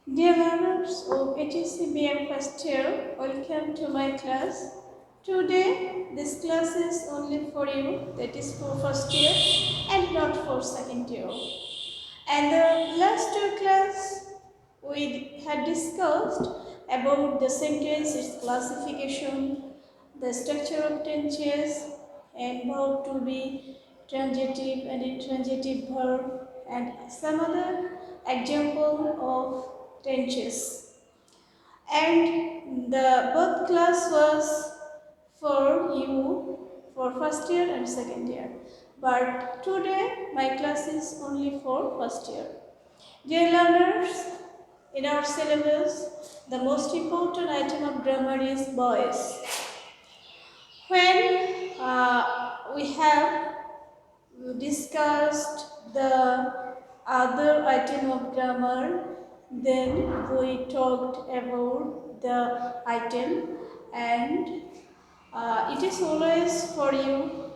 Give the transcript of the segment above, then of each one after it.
Dear learners of HSC first year, welcome to my class. Today, this class is only for you, that is for first year and not for second year. And the last two class, we had discussed about the sentence, its classification, the structure of tenses, and how to be transitive and intransitive verb, and some other example of tenses. And the both class was for you for first year and second year. But today my class is only for first year. Dear learners, in our syllabus, the most important item of grammar is voice. When we have discussed the other item of grammar, then we talked about the item, and it is always for you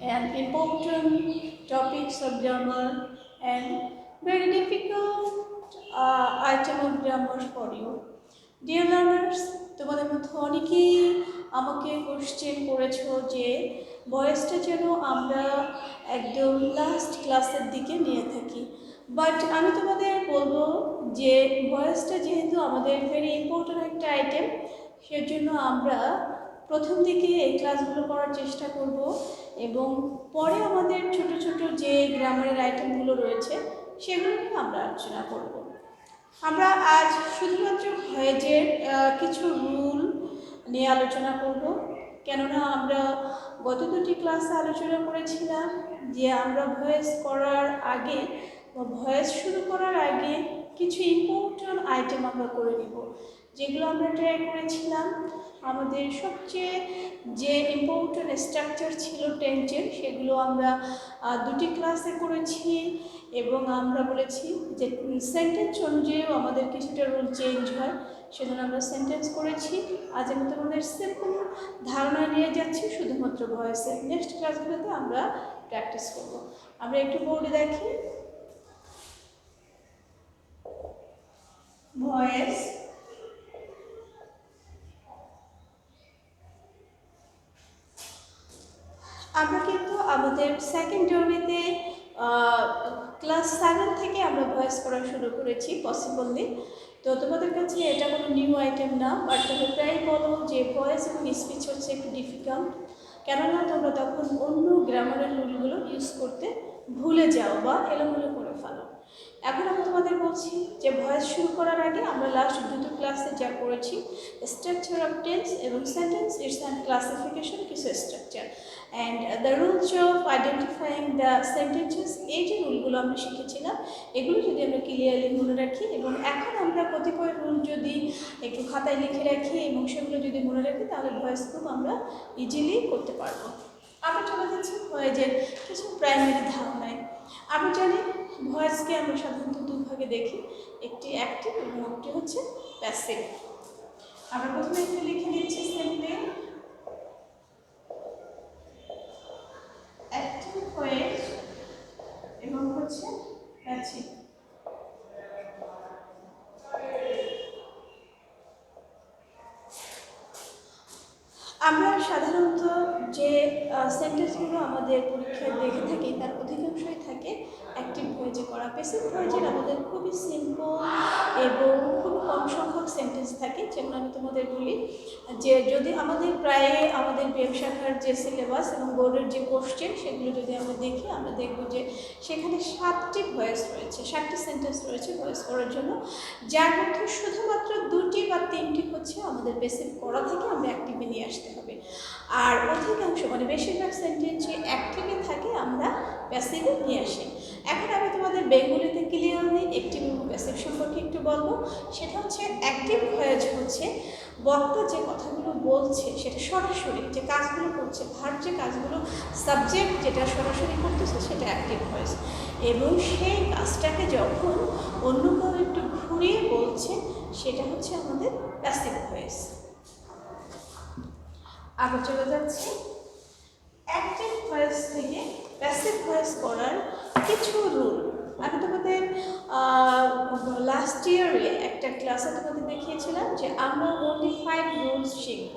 an important topics of grammar and very difficult item of grammar for you. Dear learners, তোমাদের মধ্যে অনেকেই আমাকে question করেছো যে ভয়েসটা যেন আমরা একদম লাস্ট ক্লাসের দিকে নিয়ে থাকি, বাট আমি তোমাদের বলবো যে ভয়েসটা যেহেতু আমাদের ভেরি ইম্পর্টেন্ট একটা আইটেম, সেজন্য আমরা প্রথম দিকে এই ক্লাসগুলো করার চেষ্টা করব এবং পরে আমাদের ছোট ছোট যে গ্রামারের আইটেমগুলো রয়েছে সেগুলো নিয়ে আমরা আলোচনা করব। আমরা আজ শুধুমাত্র ভয়েজের কিছু রুল নিয়ে আলোচনা করব, কেননা আমরা গত দুটি ক্লাসে আলোচনা করেছিলাম যে আমরা ভয়েস করার আগে বা ভয়েস শুরু করার আগে কিছু ইম্পর্টেন্ট আইটেম আমরা করে নিব, যেগুলো আমরা ট্রাই করেছিলাম। আমাদের সবচেয়ে যে ইম্পর্টেন্ট স্ট্রাকচার ছিল টেন্সের, সেগুলো আমরা দুটি ক্লাসে করেছি এবং আমরা বলেছি যে সেন্টেন্স অনুযায়ীও আমাদের কিছুটা রুল চেঞ্জ হয়, সেজন্য আমরা সেন্টেন্স করেছি। আজ আমি তোমাদের সিম্পল ধারণা নিয়ে যাচ্ছি শুধুমাত্র ভয়েসে। নেক্সট ক্লাসগুলোতে আমরা প্র্যাকটিস করব। আমরা একটু বোর্ডে দেখি ভয়েস। আমরা কিন্তু আমাদের সেকেন্ড টার্মেতে ক্লাস 7 থেকে আমরা ভয়েস করা শুরু করেছি পসিবলি। তো তোমাদের কাছে এটা কোনো নিউ আইটেম না, বাট তুমি প্রায় বলো যে ভয়েস এবং স্পিচ হচ্ছে একটু ডিফিকাল্ট, কেননা তোমরা তখন অন্য গ্রামারের রুলগুলো ইউজ করতে ভুলে যাও বা এলোমেলো করে ফেলো। এখন আমি তোমাদের বলছি যে ভয়েস শুরু করার আগে আমরা লাস্ট দুটো ক্লাসে যা করেছি, স্ট্রাকচার অফ টেন্স এবং সেন্টেন্স ইটস অ্যান্ড ক্লাসিফিকেশন কিছু structure and the rules of identifying the sentences, এই যে রুলগুলো আমরা শিখেছিলাম এগুলো যদি আমরা ক্লিয়ারলি মনে রাখি এবং এখন আমরা কতিপয় রুল যদি একটু খাতায় লিখে রাখি এবং সেগুলো যদি মনে রাখি, তাহলে ভয়েস খুব আমরা ইজিলি করতে পারবো। আমরা চলে যাচ্ছি ভয়েসের কিছু প্রাইমারি ধারণায়। আমরা জানি ভয়েসকে আমরা সাধারণত দুই ভাগে দেখি, একটি অ্যাক্টিভ এবং একটি হচ্ছে প্যাসিভ। আমরা প্রথমে একটু লিখে নিচ্ছি সিম্পলি অ্যাক্টিভ ভয়েস এবং হচ্ছে প্যাসিভ। আমরা সাধারণত যে সেন্টেন্সগুলো আমাদের পরীক্ষায় দেখে থাকি তার অধিকাংশই থাকে অ্যাক্টিভ ভয়েসে করা। প্যাসিভ ভয়েসের আমাদের খুবই সিম্পল এবং খুব কম সংখ্যক সেন্টেন্স থাকে, যেমন আমি তোমাদের বলি যে যদি আমাদের প্রায় আমাদের ব্যবসাখার যে সিলেবাস এবং বোর্ডের যে কোশ্চেন সেগুলো যদি আমরা দেখি, আমরা দেখব যে সেখানে 7টি ভয়েস রয়েছে, 7টি সেন্টেন্স রয়েছে ভয়েস করার জন্য, যার মধ্যে শুধুমাত্র 2টি বা 3টি হচ্ছে আমাদের প্যাসিভ করা থেকে আমরা অ্যাক্টিভে নিয়ে আসতে হবে, আর অধিকাংশ মানে বেশিরভাগ সেন্টেন্সে অ্যাক্টিভে থাকে আমরা প্যাসিভে নিয়ে আসি। এখন আমি তোমাদের বেঙ্গলিতে ক্লিয়ারলি অ্যাক্টিভ এবং প্যাসিভ সম্পর্কে একটু বলবো। সেটা হচ্ছে অ্যাক্টিভ ভয়েস হচ্ছে বক্তা যে কথাগুলো বলছে সেটা সরাসরি যে কাজগুলো করছে, ভার্ব যে কাজগুলো, সাবজেক্ট যেটা সরাসরি করতেছে সেটা অ্যাক্টিভ ভয়েস, এবং সেই কাজটাকে যখন অন্য কেউ একটু ঘুরিয়ে বলছে সেটা হচ্ছে আমাদের প্যাসিভ ভয়েস। আগে চলে যাচ্ছি অ্যাক্টিভ ভয়েস থেকে প্যাসিভ ভয়েস করার কিছু রুল। আমি তোমাদের লাস্ট ইয়ারে একটা ক্লাসে তোমাদের দেখিয়েছিলাম যে আমরা only 5 রুলস শিখব।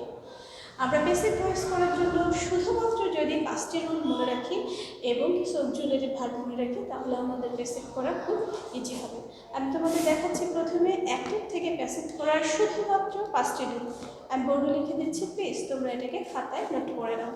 আমরা বেসিক ভয়েস করার জন্য শুধুমাত্র যদি 5টি রুল মনে রাখি এবং কিছু অক্সিলারি ভার্ব মনে রাখি তাহলে আমাদের বেসিক করা খুব ইজি হবে। আমি তোমাদের দেখাচ্ছি প্রথমে অ্যাক্টিভ থেকে প্যাসিভ করার শুধুমাত্র 5টি রুল। আমি বোর্ডে লিখে দিচ্ছি, প্লিজ তোমরা এটাকে খাতায় নোট করে নাও।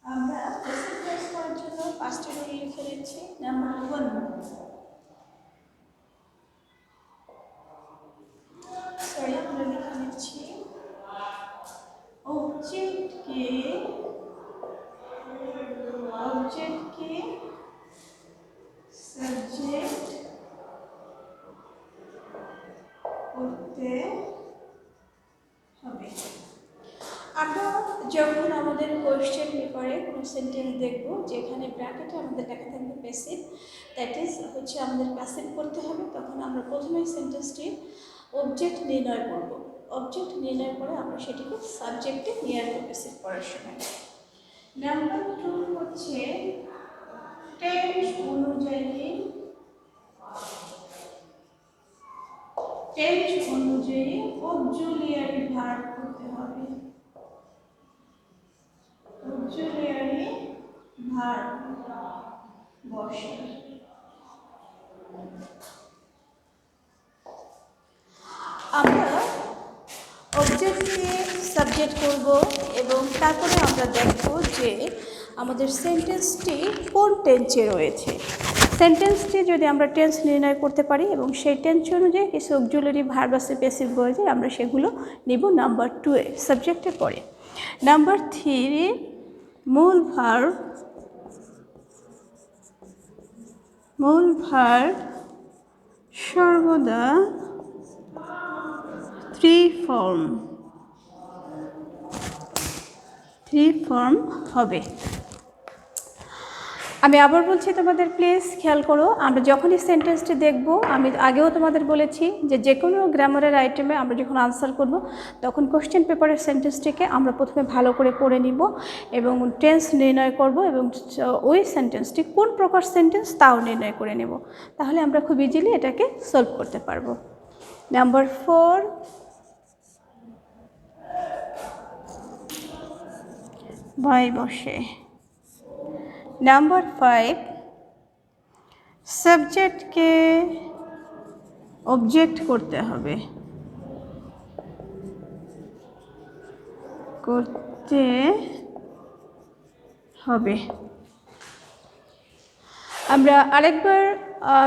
আমরা বেসিক ভয়েস করার জন্য 5টি রুল লিখে দিচ্ছি। নাম্বার 1, আমরা লিখে নিচ্ছি অবজেক্টকে সাবজেক্ট করতে হবে। আমরা যখন আমাদের কোয়েশ্চেন পেপারে কোনো সেন্টেন্স দেখব যেখানে ব্র্যাকেটে আমাদের লেখা থাকবে প্যাসিভ, দ্যাট ইজ হচ্ছে আমাদের প্যাসিভ করতে হবে, তখন আমরা প্রথমেই সেন্টেন্সটির অবজেক্ট নির্ণয় করব। অবজেক্ট নির্ণয় করে আমরা সেটিকে সাবজেক্টে নিয়ে আসবো প্যাসিভ করার সময়। নাম্বার 2 হচ্ছে টেন্স অনুযায়ী অক্সিলিয়ারি ভার্ব করতে হবে। অক্সিলিয়ারি ভার্ব বসে। আমরা অবজেক্টকে সাবজেক্ট করব এবং তারপরে আমরা দেখব যে আমাদের সেন্টেন্সটি কোন টেন্সে রয়েছে। সেন্টেন্সটি যদি আমরা টেন্স নির্ণয় করতে পারি এবং সেই টেন্স অনুযায়ী কিছু অক্সিলিয়ারি ভার্ব আছে প্যাসিভ ভয়েসে, আমরা সেগুলো নিব নাম্বার 2 এ সাবজেক্টের পরে। নাম্বার 3 মূল ভার্ব সর্বদা 3 ফর্ম হবে। আমি আবার বলছি তোমাদের, প্লিজ খেয়াল করো, আমরা যখনই সেন্টেন্সটি দেখব, আমি আগেও তোমাদের বলেছি যে কোনো গ্রামারের আইটেমে আমরা যখন আনসার করব তখন কোশ্চেন পেপারের সেন্টেন্সটিকে আমরা প্রথমে ভালো করে পড়ে নিব এবং টেন্স নির্ণয় করব এবং ওই সেন্টেন্সটি কোন প্রকার সেন্টেন্স তাও নির্ণয় করে নেব, তাহলে আমরা খুব ইজিলি এটাকে সলভ করতে পারবো। নাম্বার 4 ভাই বসে। নাম্বার 5 সাবজেক্টকে অবজেক্ট করতে হবে। আমরা আরেকবার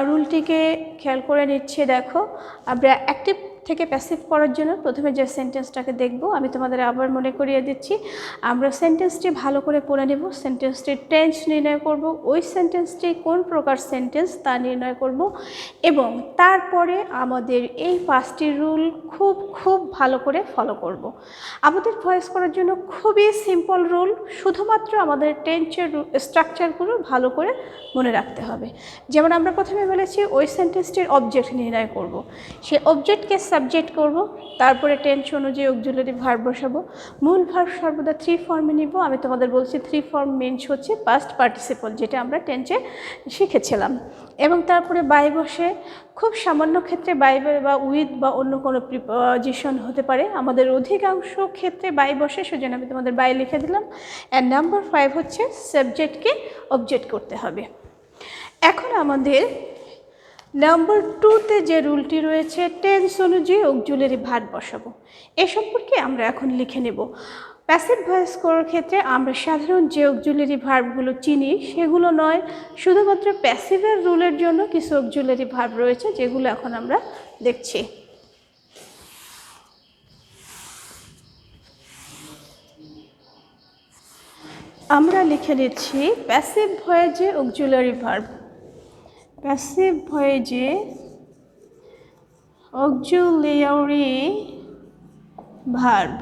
রুলটিকে খেয়াল করে নিচ্ছি। দেখো, আমরা অ্যাক্টিভ থেকে প্যাসিভ করার জন্য প্রথমে যে সেন্টেন্সটাকে দেখব, আমি তোমাদের আবার মনে করিয়ে দিচ্ছি, আমরা সেন্টেন্সটি ভালো করে পড়ে নেব, সেন্টেন্সটির টেন্স নির্ণয় করব, ওই সেন্টেন্সটি কোন প্রকার সেন্টেন্স তা নির্ণয় করব এবং তারপরে আমাদের এই 5টি রুল খুব ভালো করে ফলো করব। আমাদের ভয়েস করার জন্য খুবই সিম্পল রুল, শুধুমাত্র আমাদের টেন্সের স্ট্রাকচারগুলো ভালো করে মনে রাখতে হবে। যেমন আমরা প্রথমে বলেছি ওই সেন্টেন্সটির অবজেক্ট নির্ণয় করব, সেই অবজেক্টকে সাবজেক্ট করব, তারপরে টেন্স অনুযায়ী অক্সিলিয়ারি ভার্ব বসাবো। মূল ভার্ব সর্বদা 3 ফর্মে নিব। আমি তোমাদের বলছি 3 ফর্ম মিনস হচ্ছে পাস্ট পার্টিসিপল, যেটা আমরা টেন্সে শিখেছিলাম। এবং তারপরে বাই বসে, খুব সামান্য ক্ষেত্রে বাই বা উইথ বা অন্য কোনো প্রিপোজিশন হতে পারে, আমাদের অধিকাংশ ক্ষেত্রে বাই বসে, সেজন্য আমি তোমাদের বাই লিখে দিলাম। অ্যান্ড নাম্বার 5 হচ্ছে সাবজেক্টকে অবজেক্ট করতে হবে। এখন আমাদের নাম্বার 2তে যে রুলটি রয়েছে টেন্স অনুযায়ী অক্সিলিয়ারি ভার্ব বসাবো, এ সম্পর্কে আমরা এখন লিখে নেব। প্যাসিভ ভয়েস করার ক্ষেত্রে আমরা সাধারণ যে অক্সিলিয়ারি ভার্বগুলো চিনি সেগুলো নয়, শুধুমাত্র প্যাসিভের রুলের জন্য কিছু অক্সিলিয়ারি ভার্ব রয়েছে যেগুলো এখন আমরা দেখছি। আমরা লিখে নিচ্ছি প্যাসিভ ভয়েসে অক্সিলিয়ারি ভার্ব। প্যাসিভ ভয়েসে অক্সিলিয়ারি ভার্ব।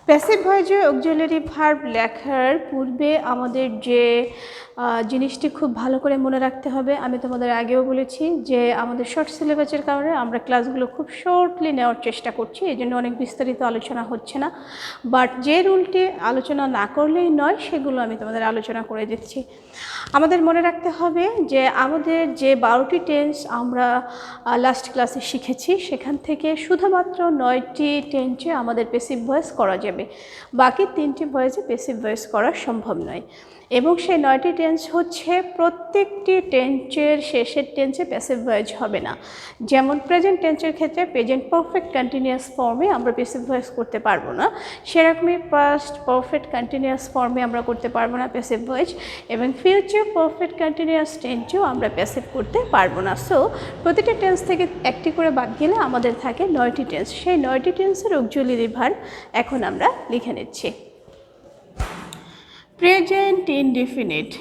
প্যাসিভ ভয়েসে অক্সিলারি ভার্ব লেখার পূর্বে আমাদের যে জিনিসটি খুব ভালো করে মনে রাখতে হবে, আমি তোমাদের আগেও বলেছি যে আমাদের শর্ট সিলেবাসের কারণে আমরা ক্লাসগুলো খুব শর্টলি নেওয়ার চেষ্টা করছি, এই জন্য অনেক বিস্তারিত আলোচনা হচ্ছে না। বাট যে রুলটি আলোচনা না করলেই নয় সেগুলো আমি তোমাদের আলোচনা করে দিচ্ছি। আমাদের মনে রাখতে হবে যে আমাদের যে 12টি টেন্স আমরা লাস্ট ক্লাসে শিখেছি সেখান থেকে শুধুমাত্র 9টি টেন্সে আমাদের প্যাসিভ ভয়েস করা যাবে, বাকি 3টি ভয়েসে প্যাসিভ ভয়েস করা সম্ভব নয়। এবং সেই 9টি টেন্স হচ্ছে প্রত্যেকটি টেন্সের শেষের টেন্সে প্যাসিভ ভয়েস হবে না। যেমন প্রেজেন্ট টেন্সের ক্ষেত্রে প্রেজেন্ট পারফেক্ট কন্টিনিউয়াস ফর্মে আমরা প্যাসিভ ভয়েস করতে পারবো না, সেরকমই পাস্ট পারফেক্ট কন্টিনিউয়াস ফর্মে আমরা করতে পারবো না প্যাসিভ ভয়েস, এবং ফিউচার পারফেক্ট কন্টিনিউয়াস টেন্সেও আমরা প্যাসিভ করতে পারবো না। সো প্রতিটি টেন্স থেকে একটি করে বাদ গেলে আমাদের থাকে 9টি টেন্স। সেই 9টি টেন্সের অক্সিলারি ভার্ব এখন আমরা লিখে নিচ্ছি। প্রেজেন্ট ইনডেফিনিট,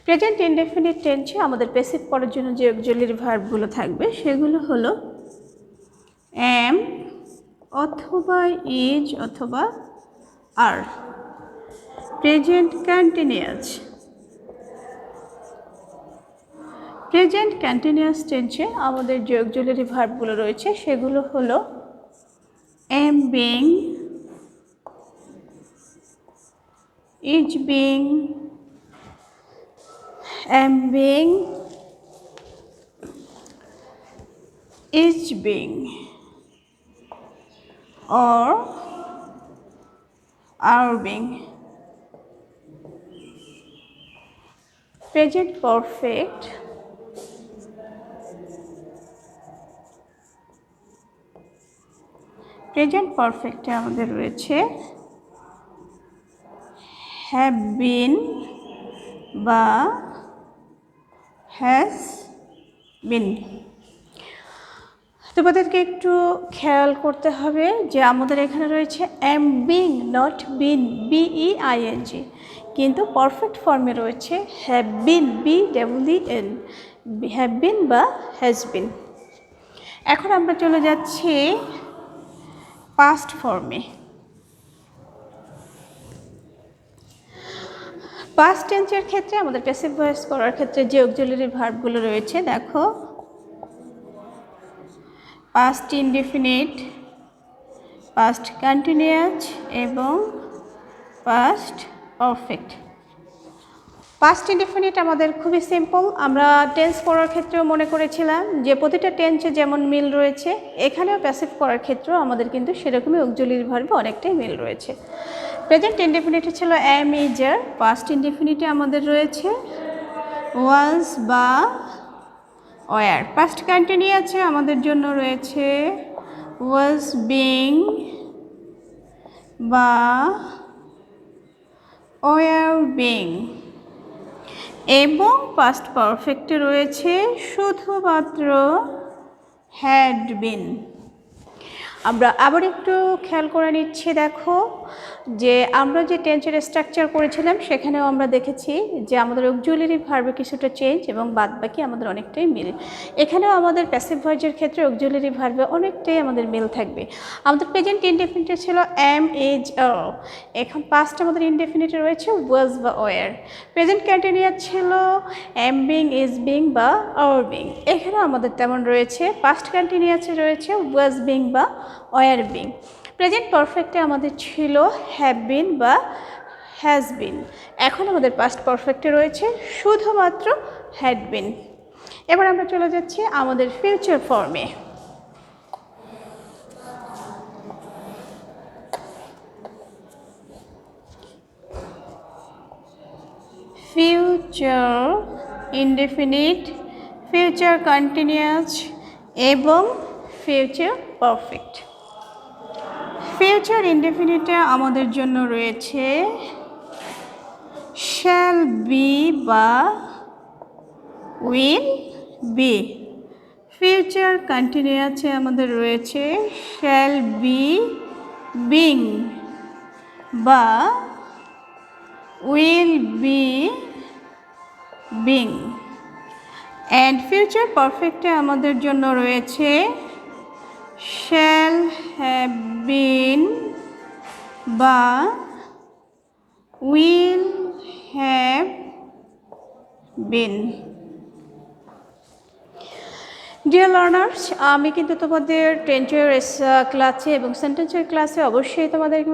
প্রেজেন্ট ইনডেফিনিট টেন্সে আমাদের প্যাসিভ করার জন্য যে অক্সিলারি ভার্বগুলো থাকবে সেগুলো হলো এম অথবা ইজ অথবা are. Present continuous, present continuous টেন্সে আমাদের যে অক্সিলারি ভার্বগুলো রয়েছে সেগুলো হলো am being, is being, am being, is being, or are being. Present perfect, present পারফেক্টে আমাদের রয়েছে have been বা has been। তোমাদেরকে একটু খেয়াল করতে হবে যে আমাদের এখানে রয়েছে am being, not been, BEING, কিন্তু পারফেক্ট ফর্মে রয়েছে have been, BEEN, have been বা হ্যাজ বিন। এখন আমরা চলে যাচ্ছি পাস্ট ফর্মে। পাস্ট টেন্সের ক্ষেত্রে আমাদের প্যাসিভ ভয়েস করার ক্ষেত্রে যে অক্সিলারি ভার্বগুলো রয়েছে দেখো, পাস্ট ইনডেফিনিট, পাস্ট কন্টিনিউয়াস এবং পাস্ট পারফেক্ট। পাস্ট ইনডেফিনিট আমাদের খুবই সিম্পল, আমরা টেন্স পড়ার ক্ষেত্রেও মনে করেছিলাম যে প্রতিটা টেন্সে যেমন মিল রয়েছে এখানেও প্যাসিভ করার ক্ষেত্রেও আমাদের কিন্তু সেরকমই অক্সিলারি ভার্বে অনেকটাই মিল রয়েছে। প্রেজেন্ট ইনডেফিনিটে ছিল এম ইজ আর, পাস্ট ইনডেফিনিটে আমাদের রয়েছে ওয়াজ বা ওয়ার। পাস্ট কন্টিনিউয়াসে আমাদের জন্য রয়েছে ওয়াজ বিং বা ওয়ার বিং, এবং পাস্ট পারফেক্টে রয়েছে শুধুমাত্র হ্যাড বিন। আমরা আবার একটু খেয়াল করে নিচ্ছি, দেখো যে আমরা যে টেন্সের স্ট্রাকচার করেছিলাম সেখানেও আমরা দেখেছি যে আমাদের অক্সিলারি ভার্বে কিছুটা চেঞ্জ এবং বাদবাকি আমাদের অনেকটাই মিল। এখানেও আমাদের প্যাসিভ ভয়েসের ক্ষেত্রে অক্সিলারি ভার্বে অনেকটাই আমাদের মিল থাকবে। আমাদের প্রেজেন্ট ইনডেফিনিটে ছিল এম ইজ আর, এখন পাস্ট আমাদের ইনডেফিনিটে রয়েছে ওয়াজ বা ওয়ার। প্রেজেন্ট কন্টিনিউয়াস ছিল এম বিং, ইজ বিং বা আর বিং, এখানেও আমাদের তেমন রয়েছে। পাস্ট কন্টিনিউয়াসে রয়েছে ওয়াজ বিং বা ওয়ার বিং। প্রেজেন্ট পারফেক্টে আমাদের ছিল হ্যাভ বিন বা হ্যাজ বিন, এখন আমাদের পাস্ট পারফেক্টে রয়েছে শুধুমাত্র হ্যাড বিন। এবার আমরা চলে যাচ্ছি আমাদের ফিউচার ফর্মে। ফিউচার ইনডেফিনিট, ফিউচার কন্টিনিউয়াস এবং ফিউচার পারফেক্ট। ফিউচার ইনডেফিনিটে আমাদের জন্য রয়েছে শ্যাল বি বা উইল বি। ফিউচার কন্টিনিউয়াসে আমাদের রয়েছে শ্যাল বি বিং বা will be being. And future পারফেক্টে আমাদের জন্য রয়েছে শ্যাল হ্যাভ বিন বা will have been. Dear learners, আমি কিন্তু তোমাদের টেন্সের ক্লাসে এবং সেন্টেন্সের ক্লাসে অবশ্যই তোমাদেরকে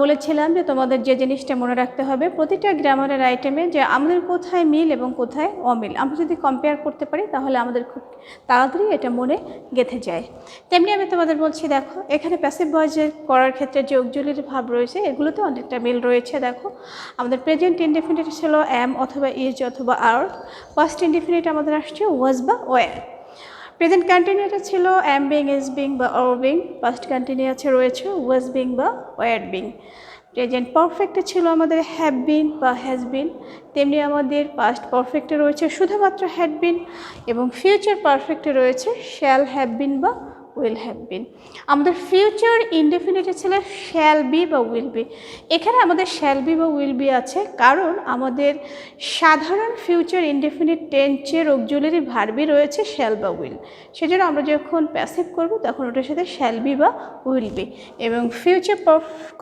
বলেছিলাম যে তোমাদের যে জিনিসটা মনে রাখতে হবে প্রতিটা গ্রামারের আইটেমে যে আমাদের কোথায় মিল এবং কোথায় অমিল আমরা যদি কম্পেয়ার করতে পারি তাহলে আমাদের খুব তাড়াতাড়ি এটা মনে গেঁথে যায়। তেমনি আমি তোমাদের বলছি, দেখো এখানে প্যাসিভ ভয়েসের করার ক্ষেত্রে যে অক্সিলারি ভার্ব রয়েছে এগুলোতে অনেকটা মিল রয়েছে। দেখো আমাদের প্রেজেন্ট ইনডেফিনিট ছিল অ্যাম অথবা ইজ অথবা আর, পাস্ট ইনডেফিনিট আমাদের আসছে ওয়াজ বা ওয়ার। প্রেজেন্ট কন্টিনিউটা ছিল অ্যাম বিং, ইজ বিং বা আর বিং। পাস্ট কন্টিনিউতে রয়েছে ওয়াজ বিং বা ওয়ার বিং। প্রেজেন্ট পারফেক্টে ছিল আমাদের হ্যাভ বিন বা হ্যাজ বিন। তেমনি আমাদের পাস্ট পারফেক্টে রয়েছে শুধুমাত্র হ্যাড বিন এবং ফিউচার পারফেক্টে রয়েছে শ্যাল হ্যাভ বিন বা উইল হ্যাভ বিন। আমাদের ফিউচার ইনডেফিনিটে ছিল শ্যাল বি বা উইল বি। এখানে আমাদের শ্যাল বি বা উইল বি আছে কারণ আমাদের সাধারণ ফিউচার ইনডেফিনিট টেন্সের অক্সিলারি ভার্বই রয়েছে শ্যাল বা উইল। সেজন্য আমরা যখন প্যাসিভ করব তখন ওটার সাথে শ্যাল বি বা উইল বি এবং ফিউচার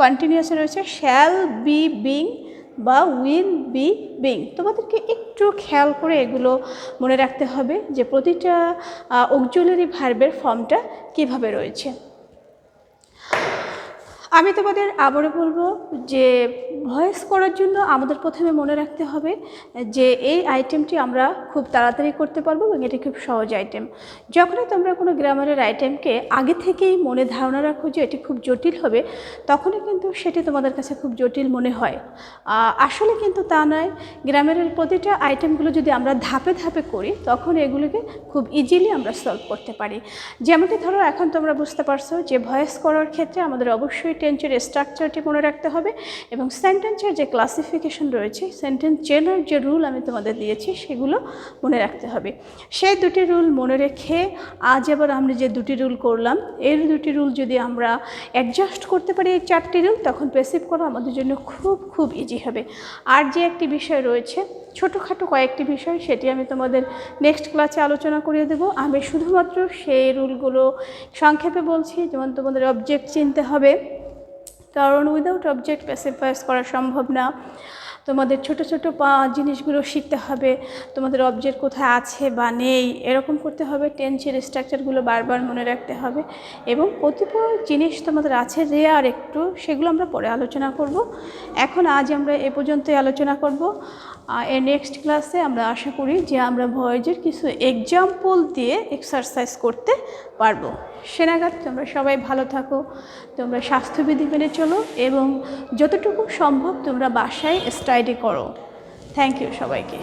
কন্টিনিউয়াসে রয়েছে শ্যাল বি বিং বা উইল বি বিং। তোমাদেরকে একটু খেয়াল করে এগুলো মনে রাখতে হবে যে প্রতিটা অক্সিলারি ভার্বের ফর্মটা কিভাবে রয়েছে। আমি তোমাদের আবারও বলবো যে ভয়েস করার জন্য আমাদের প্রথমে মনে রাখতে হবে যে এই আইটেমটি আমরা খুব তাড়াতাড়ি করতে পারবো এবং এটি খুব সহজ আইটেম। যখনই তোমরা কোনো গ্রামারের আইটেমকে আগে থেকেই মনে ধারণা রাখো যে এটি খুব জটিল হবে তখনই কিন্তু সেটি তোমাদের কাছে খুব জটিল মনে হয়। আসলে কিন্তু তা নয়। গ্রামারের প্রতিটা আইটেমগুলো যদি আমরা ধাপে ধাপে করি তখন এগুলিকে খুব ইজিলি আমরা সলভ করতে পারি। যেমনটি ধরো এখন তোমরা বুঝতে পারছো যে ভয়েস করার ক্ষেত্রে আমাদের অবশ্যই টেন্সের স্ট্রাকচারটি মনে রাখতে হবে এবং সেন্টেন্সের যে ক্লাসিফিকেশন রয়েছে সেন্টেন্স চেনার যে রুল আমি তোমাদের দিয়েছি সেগুলো মনে রাখতে হবে। সেই দুটি রুল মনে রেখে আজ আবার আমরা যে দুটি রুল করলাম এর দুটি রুল যদি আমরা অ্যাডজাস্ট করতে পারি এই চারটি রুল তখন প্যাসিভ করা আমাদের জন্য খুব খুব ইজি হবে। আর যে একটি বিষয় রয়েছে ছোটোখাটো কয়েকটি বিষয় সেটি আমি তোমাদের নেক্সট ক্লাসে আলোচনা করিয়ে দেবো। আমি শুধুমাত্র সেই রুলগুলো সংক্ষেপে বলছি। যেমন তোমাদের অবজেক্ট চিনতে হবে কারণ উইদাউট অবজেক্ট প্যাসিভ ভয়েস করা সম্ভব না। তোমাদের ছোট ছোট জিনিসগুলো শিখতে হবে, তোমাদের অবজেক্ট কোথায় আছে বা নেই এরকম করতে হবে। টেন্সের স্ট্রাকচারগুলো বারবার মনে রাখতে হবে এবং কতিপয় জিনিস তোমাদের আছে রেয়ার একটু সেগুলো আমরা পরে আলোচনা করব। এখন আজ আমরা এ পর্যন্তই আলোচনা করব। এর নেক্সট ক্লাসে আমরা আশা করি যে আমরা ভয়েসের কিছু এক্সাম্পল দিয়ে এক্সারসাইজ করতে পারবো। সে নাগাদ তোমরা সবাই ভালো থাকো, তোমরা স্বাস্থ্যবিধি মেনে চলো এবং যতটুকু সম্ভব তোমরা বাসায় স্টাডি করো। থ্যাংক ইউ সবাইকে।